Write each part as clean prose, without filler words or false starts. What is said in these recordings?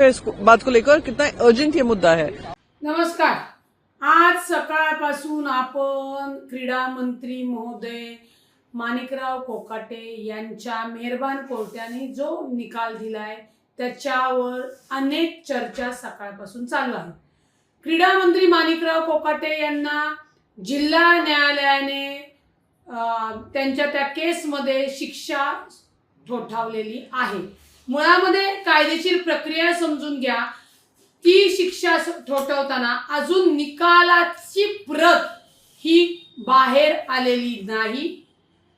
इस बात को लेकर कितना अर्जेंट ये मुद्दा है। नमस्कार। आज सकाळपासून आपण क्रीडा मंत्री महोदय माणिकराव कोकाटे यांच्या मेहरबान कोर्टाने जो निकाल दिलाय त्याच्यावर अनेक चर्चा सकाळपासून चालू आहे। क्रीडा मंत्री माणिकराव कोकाटे यांना जिल्हा न्यायालयाने त्यांच्या त्या केसमध्ये शिक्षा ठोठावलेली आहे। मुळामध्ये कायदेशीर प्रक्रिया समजून घ्या। ती शिक्षा ठोठावताना अजून निकालाची प्रत ही बाहेर आलेली नाही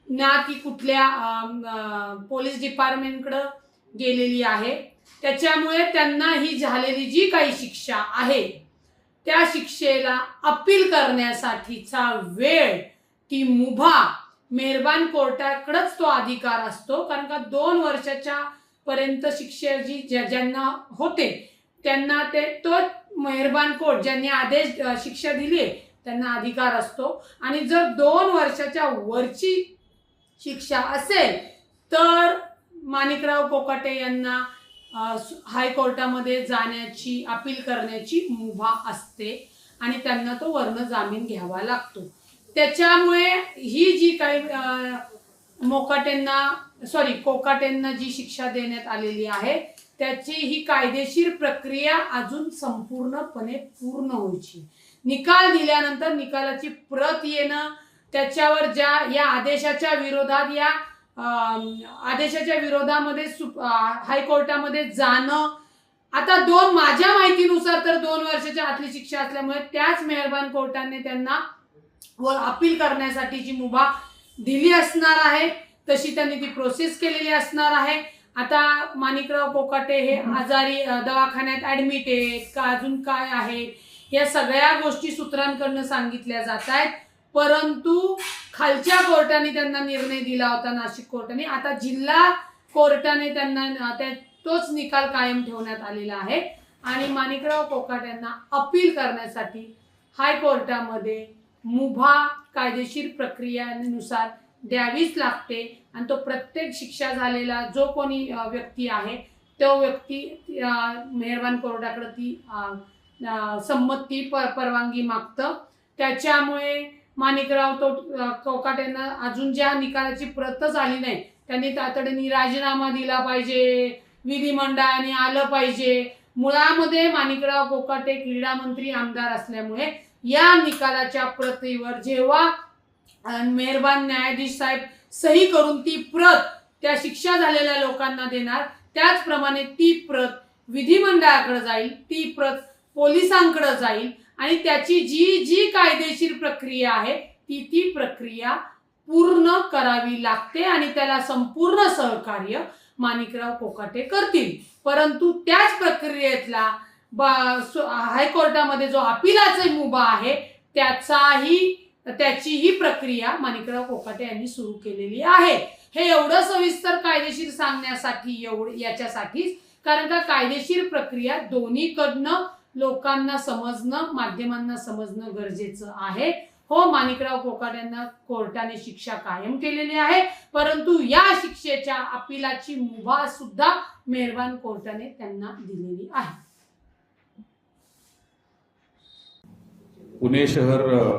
ना की कुठल्या पोलीस डिपार्टमेंटकडे गेलेली आहे। त्याच्यामुळे त्यांना ही झालेली जी काही शिक्षा आहे त्या शिक्षेला अपील करण्यासाठीचा वेळ ती मुभा मेहरबान कोर्टाकडेच तो अधिकार असतो। कारण का 2 वर्षाच्या पर्यंत शिक्षा जी ज्यांना होते त्यांना तो मेहरबान कोर्ट ज्यांनी आदेश शिक्षा दिली त्यांना अधिकार असतो। आणि जर 2 वर्षाच्या वरची शिक्षा असेल तर माणिकराव कोकाटे यांना हायकोर्टामध्ये जाण्याची अपील करण्याची मुभा असते आणि त्यांना तो वर्ण जामीन घ्यावा लागतो। त्याच्यामुळे ही जी काही कोकाटेंना जी शिक्षा देण्यात आलेली आहे त्याची ही कायदेशीर प्रक्रिया अजून संपूर्णपणे पूर्ण व्हायची। निकाल दिल्यानंतर निकालाची प्रत येणं, त्याच्यावर ज्या या आदेशाच्या विरोधामध्ये हायकोर्टामध्ये जाणं, आता माझ्या माहितीनुसार तर 2 वर्षाच्या आतली शिक्षा असल्यामुळे त्याच मेहरबान कोर्टाने त्यांना अपील करण्यासाठीची मुभा दिली असणार आहे। तशी त्यांनी ती प्रोसेस केलेली असणार आहे। आता माणिकराव कोकाटे हे आजारी दवाखान्यात ऍडमिट आहेत का अजून काय आहे या सगळ्या गोष्टी सूत्रांकडून सांगितल्या जात आहेत। परंतु खालच्या कोर्टाने त्यांना निर्णय दिला होता, नाशिक कोर्टाने। आता जिल्हा कोर्टाने त्यांना तोच निकाल कायम ठेवण्यात आलेला आहे आणि माणिकराव कोकाट्यांना अपील करण्यासाठी हायकोर्टामध्ये मुभा कायदेशीर प्रक्रियेनुसार द्यावीच लागते। आणि तो प्रत्येक शिक्षा झालेला जो कोणी व्यक्ती आहे तो व्यक्ती मेहरबान कोर्टाकडे ती संमती परवानगी मागतं। त्याच्यामुळे माणिकराव कोकाटेंना अजून ज्या निकालाची प्रत झाली नाही त्यांनी तातडीने राजीनामा दिला पाहिजे, विधिमंडळाने आलं पाहिजे। मुळामध्ये माणिकराव कोकाटे क्रीडा मंत्री आमदार असल्यामुळे या निकालाच्या प्रतीवर जेव्हा मेहरबान न्यायाधीश साहेब सही करून ती प्रत त्या शिक्षा झालेल्या लोकांना देणार, त्याचप्रमाणे ती प्रत विधिमंडळाकडे जाईल, ती प्रत पोलिसांकडे जाईल आणि त्याची जी कायदेशीर प्रक्रिया आहे ती प्रक्रिया पूर्ण करावी लागते आणि त्याला संपूर्ण सहकार्य माणिकराव कोकाटे करतील। परंतु त्याच प्रक्रियेतला हायकोर्टामध्ये जो अपीलाची मुभा आहे त्याचीही प्रक्रिया माणिकराव कोकाटे यांनी सुरू केलेली आहे। हे एवढं सविस्तर कायदेशीर सांगण्यासाठी याच्यासाठीच कारण का कायदेशीर प्रक्रिया दोन्हीकडनं लोकांना समजणं, माध्यमांना समजणं गरजेचं आहे। हो, माणिकराव कोकाट्यांना कोर्टाने शिक्षा कायम केलेली आहे, परंतु या शिक्षेच्या अपीलाची मुभा सुद्धा मेहरबान कोर्टाने त्यांना दिलेली आहे। पुणे शहर